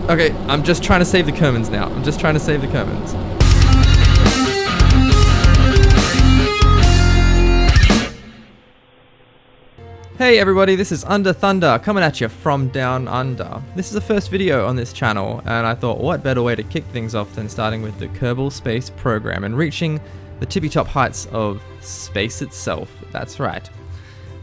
Okay, I'm just trying to save the Kermans now. I'm just trying to save the Kermans. Hey everybody, this is Under Thunder, coming at you from down under. This is the first video on this channel, and I thought what better way to kick things off than starting with the Kerbal space program and reaching the tippy top heights of space itself. That's right.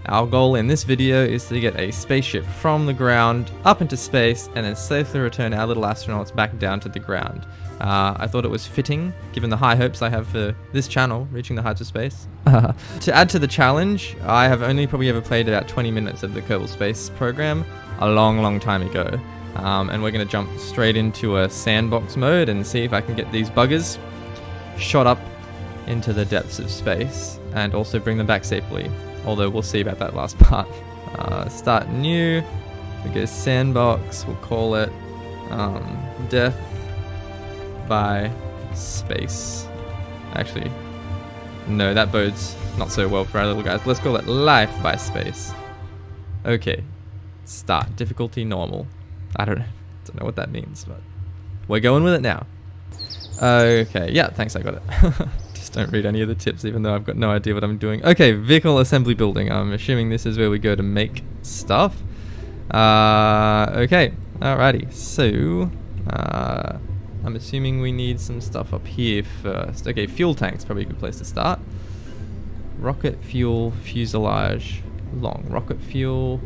Our goal in this video is to get a spaceship from the ground up into space and then safely return our little astronauts back down to the ground. I thought it was fitting, given the high hopes I have for this channel, reaching the heights of space. To add to the challenge, I have only probably ever played about 20 minutes of the Kerbal Space program a long time ago. And we're going to jump straight into a sandbox mode and see if I can get these buggers shot up into the depths of space and also bring them back safely. Although we'll see about that last part. Start new. We go sandbox. We'll call it death by space. Actually, no, that bodes not so well for our little guys. Let's call it life by space. Okay. Start. Difficulty normal. I don't know what that means, but we're going with it now. Okay. Yeah, thanks, I got it. Don't read any of the tips, even though I've got no idea what I'm doing. Okay, vehicle assembly building. I'm assuming this is where we go to make stuff. Okay, alrighty. So, I'm assuming we need some stuff up here first. Okay, fuel tank's probably a good place to start. Rocket fuel, fuselage, long. Rocket fuel,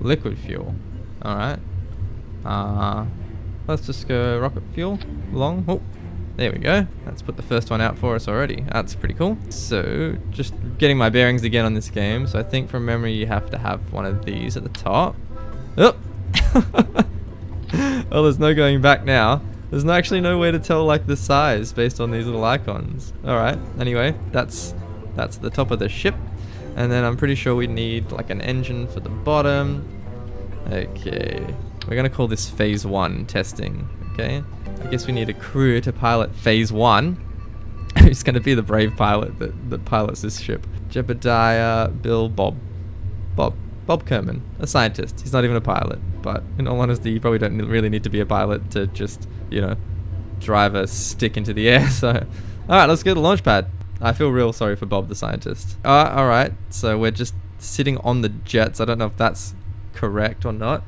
liquid fuel. Alright. Let's just go rocket fuel, long. Oh. There we go. Let's put the first one out for us already. That's pretty cool. So, just getting my bearings again on this game. So I think from memory you have to have one of these at the top. Oh! Well, there's no going back now. There's actually no way to tell like the size based on these little icons. Alright, anyway, that's the top of the ship. And then I'm pretty sure we need like an engine for the bottom. Okay. We're gonna call this phase 1 testing. Okay. I guess we need a crew to pilot phase 1. Who's going to be the brave pilot that pilots this ship? Jebediah Bill Bob Kerman, a scientist. He's not even a pilot, but in all honesty, you probably don't really need to be a pilot to just, you know, drive a stick into the air. So, alright, let's go to the launch pad. I feel real sorry for Bob the scientist. Alright, so we're just sitting on the jets. I don't know if that's correct or not.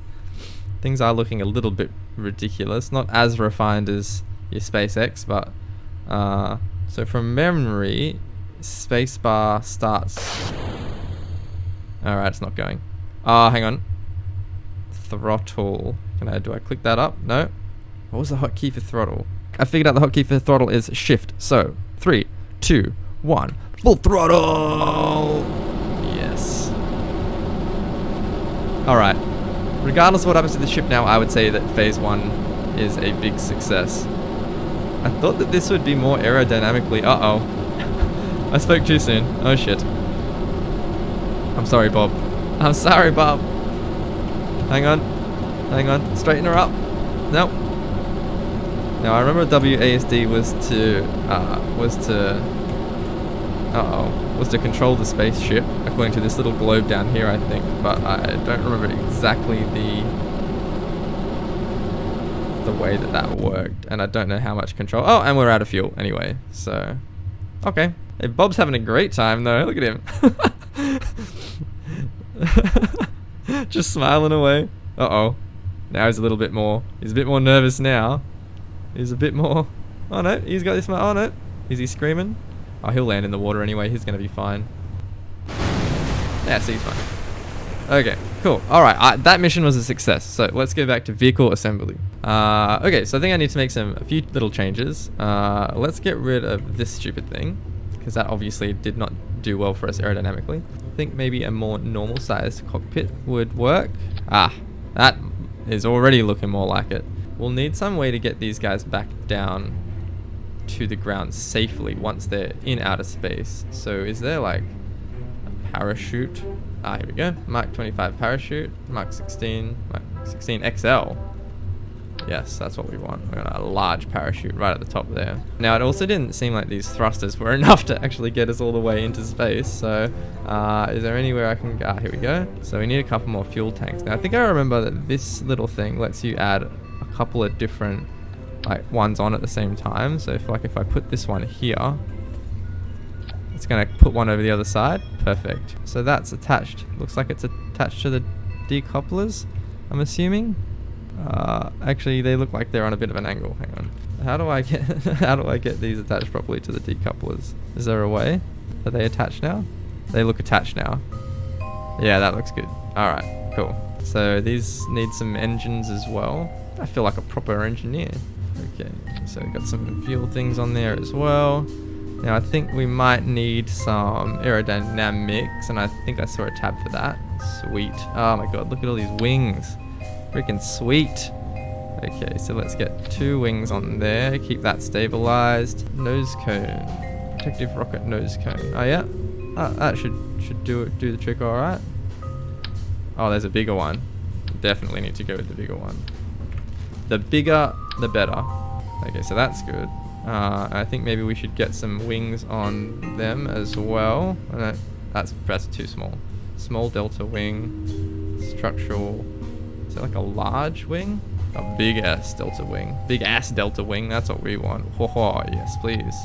Things are looking a little bit ridiculous, not as refined as your SpaceX, but so from memory, spacebar starts. Alright, it's not going. Hang on. Throttle. Do I click that up? No. What was the hotkey for throttle? I figured out the hotkey for throttle is shift. So 3, 2, 1, full throttle. Yes. Alright. Regardless of what happens to the ship now, I would say that phase 1 is a big success. I thought that this would be more aerodynamically... Uh-oh. I spoke too soon. Oh shit. I'm sorry, Bob. I'm sorry, Bob. Hang on. Straighten her up. Nope. Now, I remember WASD was to control the spaceship, according to this little globe down here, I think, but I don't remember exactly the way that worked, and I don't know how much control. Oh, and we're out of fuel anyway, so okay. Hey, Bob's having a great time though. Look at him. Just smiling away. Uh-oh. Now he's a bit more nervous now. He's a bit more... Oh no, he's got this... Oh no. Is he screaming? Oh, he'll land in the water anyway. He's going to be fine. Yeah, see, he's fine. Okay, cool. Alright, that mission was a success. So, let's go back to vehicle assembly. Okay, so I think I need to make a few little changes. Let's get rid of this stupid thing, because that obviously did not do well for us aerodynamically. I think maybe a more normal sized cockpit would work. Ah, that is already looking more like it. We'll need some way to get these guys back down to the ground safely once they're in outer space. So is there like a parachute? Here we go. Mark 25 parachute, Mark 16 XL. Yes, that's what we want. We want a large parachute right at the top there. Now, it also didn't seem like these thrusters were enough to actually get us all the way into space. So, is there anywhere I can go? Here we go. So we need a couple more fuel tanks. Now, I think I remember that this little thing lets you add a couple of different like ones on at the same time. So if I put this one here, it's gonna put one over the other side. Perfect. So that's attached. Looks like it's attached to the decouplers, I'm assuming. Actually, they look like they're on a bit of an angle. Hang on. How do I get these attached properly to the decouplers? Is there a way? Are they attached now? They look attached now. Yeah, that looks good. All right, cool. So these need some engines as well. I feel like a proper engineer. Okay, so we've got some fuel things on there as well. Now I think we might need some aerodynamics, and I think I saw a tab for that. Sweet. Oh my god, look at all these wings. Freaking sweet. Okay, so let's get 2 wings on there. Keep that stabilized. Nose cone. Protective rocket nose cone. Oh yeah? That should do the trick alright. Oh, there's a bigger one. Definitely need to go with the bigger one. The bigger, the better. Okay, so that's good. I think maybe we should get some wings on them as well. That's too small. Small delta wing. Structural. Is it like a large wing? A big ass delta wing. Big ass delta wing. That's what we want. Oh, yes, please.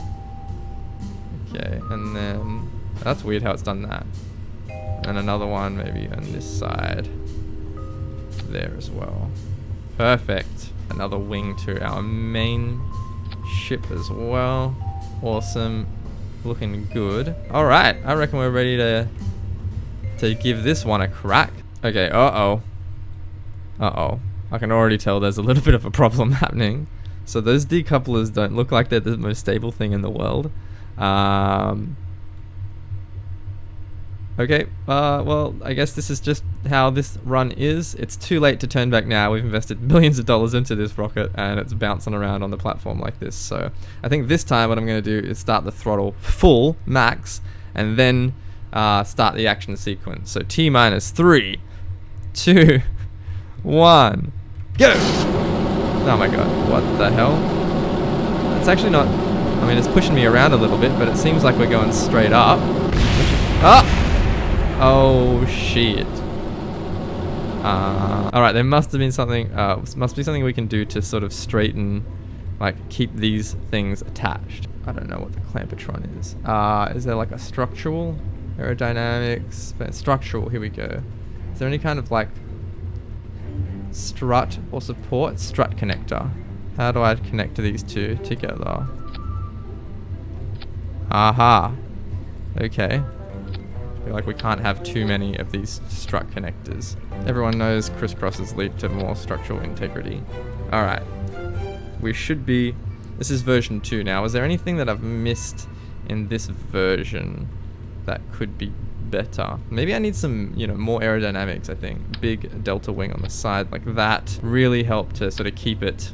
Okay, and then that's weird how it's done that. And another one maybe on this side. There as well. Perfect. Another wing to our main ship as well. Awesome. Looking good. Alright, I reckon we're ready to give this one a crack. Okay, uh-oh. I can already tell there's a little bit of a problem happening. So those decouplers don't look like they're the most stable thing in the world. Okay, well, I guess this is just how this run is. It's too late to turn back now. We've invested millions of dollars into this rocket, and it's bouncing around on the platform like this. So I think this time what I'm going to do is start the throttle full, max, and then start the action sequence. So T-minus 3, 2, 1, go! Oh my god, what the hell? It's actually not... I mean, it's pushing me around a little bit, but it seems like we're going straight up. Ah! Oh shit. Alright, there must have been something, must be something we can do to sort of straighten, like keep these things attached. I don't know what the clampertron is. Is there like a structural? Aerodynamics, structural, here we go. Is there any kind of like strut or support? Strut connector. How do I connect these two together? Aha. Okay. I feel like we can't have too many of these strut connectors. Everyone knows crisscrosses lead to more structural integrity. Alright. We should be... This is version 2 now. Is there anything that I've missed in this version that could be better? Maybe I need some, more aerodynamics, I think. Big delta wing on the side like that. Really help to sort of keep it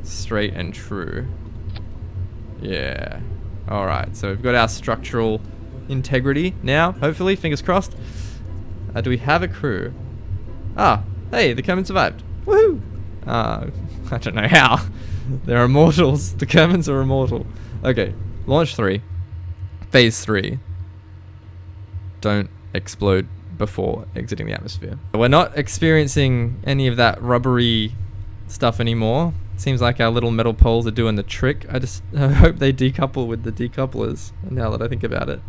straight and true. Yeah. Alright, so we've got our structural integrity now, hopefully, fingers crossed. Do we have a crew? Ah, hey, the Kermans survived. Woohoo! I don't know how. They're immortals. The Kermans are immortal. Okay, launch 3. Phase 3. Don't explode before exiting the atmosphere. We're not experiencing any of that rubbery stuff anymore. Seems like our little metal poles are doing the trick. I hope they decouple with the decouplers, now that I think about it.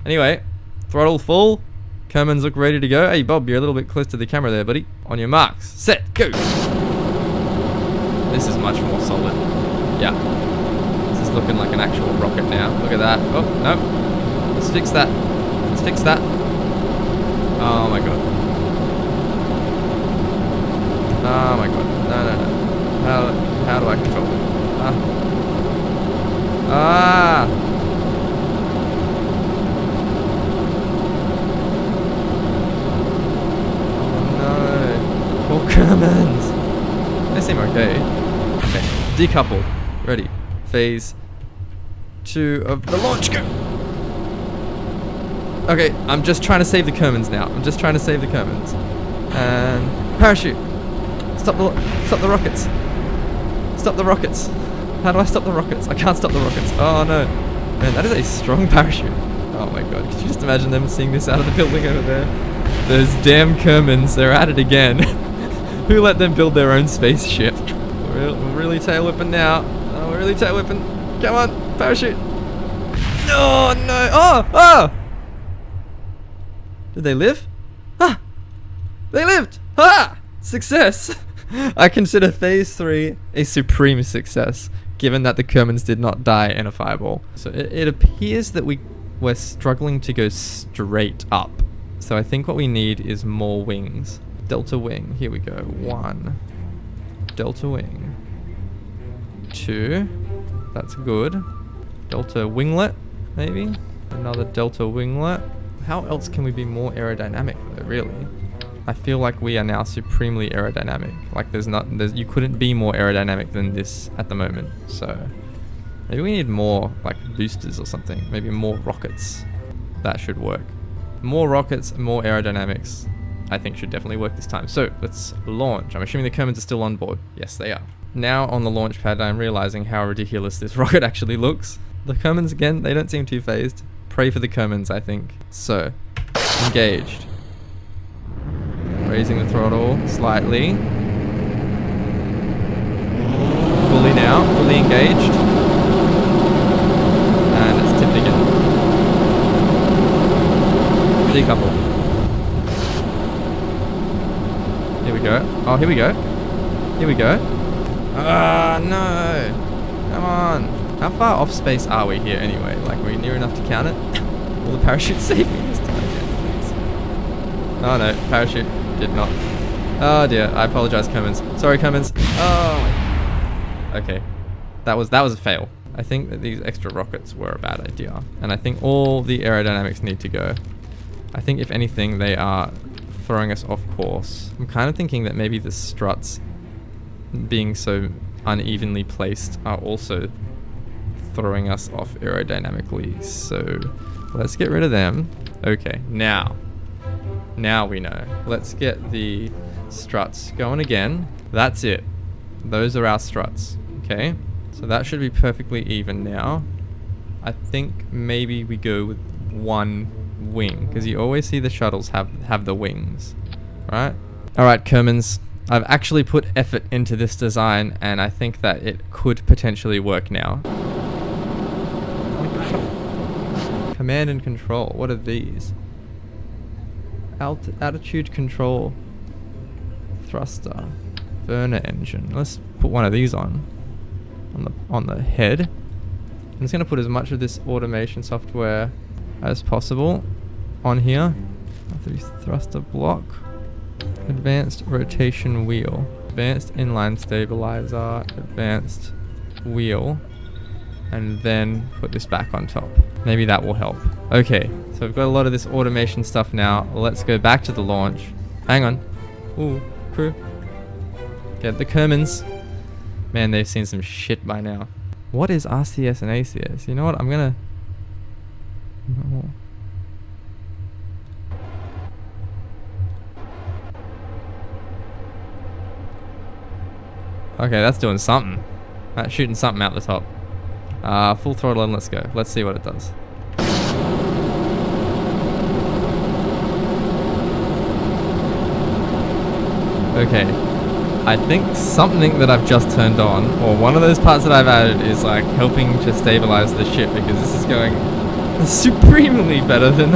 Anyway, throttle full. Kermans look ready to go. Hey Bob, you're a little bit close to the camera there, buddy. On your marks, set, go! This is much more solid. Yeah. This is looking like an actual rocket now. Look at that. Oh, no. Let's fix that. Let's fix that. Oh my god. Oh my god. No. How do I control it? Oh no. Poor Kermans. They seem okay. Okay. Decouple. Ready. Phase 2 of the launch. Go! Okay, I'm just trying to save the Kermans now. And parachute. Stop the rockets. Stop the rockets. How do I stop the rockets? I can't stop the rockets. Oh no. Man, that is a strong parachute. Oh my god, could you just imagine them seeing this out of the building over there? Those damn Kermans, they're at it again. Who let them build their own spaceship? We're really tail whipping now. Oh, we're really tail whipping. Come on, parachute. No, no. Oh, oh! Did they live? Ah! They lived! Ah! Success! I consider phase 3 a supreme success, given that the Kermans did not die in a fireball. So it appears that we're struggling to go straight up. So I think what we need is more wings. Delta wing, here we go. 1. Delta wing. 2. That's good. Delta winglet, maybe? Another delta winglet. How else can we be more aerodynamic though, really? I feel like we are now supremely aerodynamic. Like you couldn't be more aerodynamic than this at the moment. So maybe we need more like boosters or something. Maybe more rockets. That should work. More rockets, more aerodynamics, I think should definitely work this time. So let's launch. I'm assuming the Kermans are still on board. Yes, they are. Now on the launch pad, I'm realizing how ridiculous this rocket actually looks. The Kermans, again, they don't seem too phased. Pray for the Kermans, I think. So, engaged. Raising the throttle slightly. Fully now, fully engaged. And it's tipped again. Decouple. Here we go. Oh, here we go. Here we go. Ah, no. Come on. How far off space are we here anyway? Like, are we near enough to count it? Will the parachute save me this time again, please? Oh no, parachute did not. Oh dear, I apologize, Kermans. Sorry, Kermans. Oh. Okay. That was a fail. I think that these extra rockets were a bad idea. And I think all the aerodynamics need to go. I think if anything, they are throwing us off course. I'm kind of thinking that maybe the struts being so unevenly placed are also throwing us off aerodynamically. So let's get rid of them. Okay, now we know. Let's get the struts going again. That's it. Those are our struts. Okay, so that should be perfectly even now. I think maybe we go with 1 wing, because you always see the shuttles have the wings, right? All right, Kermans, I've actually put effort into this design, and I think that it could potentially work now. Command and control. What are these? Attitude control. Thruster. Burner engine. Let's put one of these on the head. I'm just gonna put as much of this automation software as possible on here. Thruster block. Advanced rotation wheel. Advanced inline stabilizer. Advanced wheel. And then put this back on top. Maybe that will help. Okay, so we've got a lot of this automation stuff now. Let's go back to the launch. Hang on. Ooh, crew. Get the Kermans. Man, they've seen some shit by now. What is RCS and ACS? You know what? I'm gonna... No. Okay, that's doing something. That's shooting something out the top. Full throttle and let's go. Let's see what it does. Okay. I think something that I've just turned on, or one of those parts that I've added, is like helping to stabilize the ship, because this is going supremely better than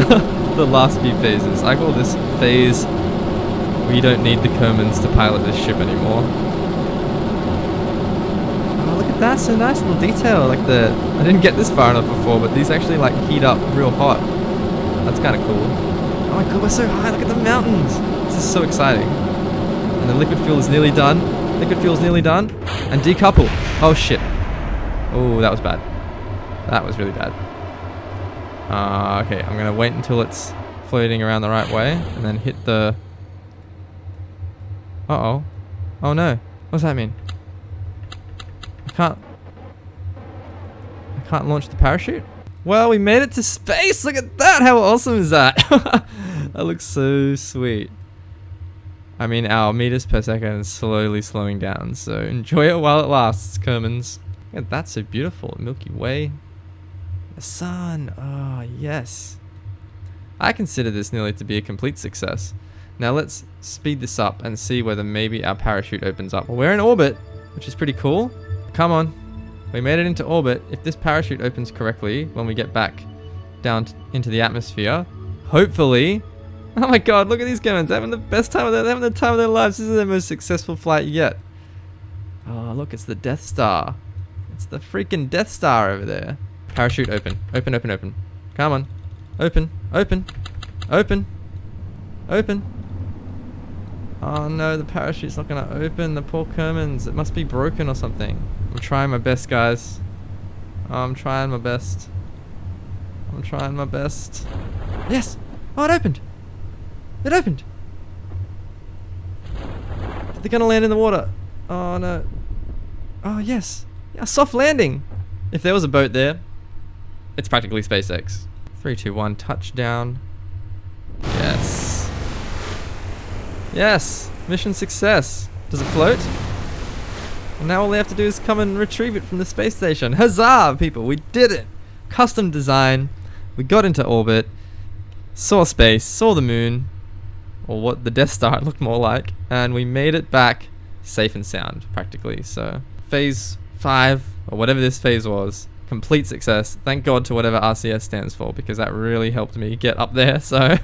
the last few phases. I call this phase we don't need the Kermans to pilot this ship anymore. That's a nice little detail. Like I didn't get this far enough before, but these actually like heat up real hot. That's kind of cool. Oh my god, we're so high. Look at the mountains. This is so exciting. And the liquid fuel is nearly done. Liquid fuel is nearly done. And decouple. Oh shit. Oh, that was bad. That was really bad. Okay, I'm gonna wait until it's floating around the right way, and then hit the... Uh-oh. Oh no. What's that mean? I can't launch the parachute? Well, we made it to space! Look at that! How awesome is that? That looks so sweet. I mean, our meters per second is slowly slowing down, so enjoy it while it lasts, Kermans. Look at that, so beautiful. Milky Way. The sun. Oh, yes. I consider this nearly to be a complete success. Now let's speed this up and see whether maybe our parachute opens up. Well, we're in orbit, which is pretty cool. Come on. We made it into orbit. If this parachute opens correctly when we get back down into the atmosphere, hopefully... Oh my god, look at these guys. They're having the best time of their, having the time of their lives. This is their most successful flight yet. Oh, look, it's the Death Star. It's the freaking Death Star over there. Parachute open. Open, open, open. Come on. Open, open, open, open. Oh no, the parachute's not gonna open. The poor Kermans. It must be broken or something. I'm trying my best, guys. I'm trying my best. I'm trying my best. Yes! Oh, it opened! It opened! They're gonna land in the water. Oh no. Oh yes. Yeah, soft landing. If there was a boat there, it's practically SpaceX. 3, 2, 1, touchdown. Yes. Yes! Mission success. Does it float? And now all they have to do is come and retrieve it from the space station. Huzzah, people! We did it! Custom design. We got into orbit. Saw space. Saw the moon. Or what the Death Star looked more like. And we made it back safe and sound, practically. So, phase 5, or whatever this phase was, complete success. Thank God to whatever RCS stands for, because that really helped me get up there. So,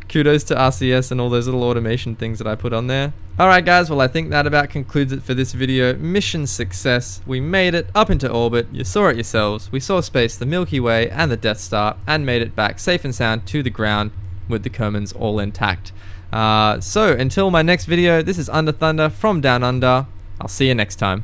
kudos to RCS and all those little automation things that I put on there. Alright guys, well I think that about concludes it for this video. Mission success. We made it up into orbit. You saw it yourselves. We saw space, the Milky Way, and the Death Star, and made it back safe and sound to the ground with the Kermans all intact. So, until my next video, this is Under Thunder from Down Under. I'll see you next time.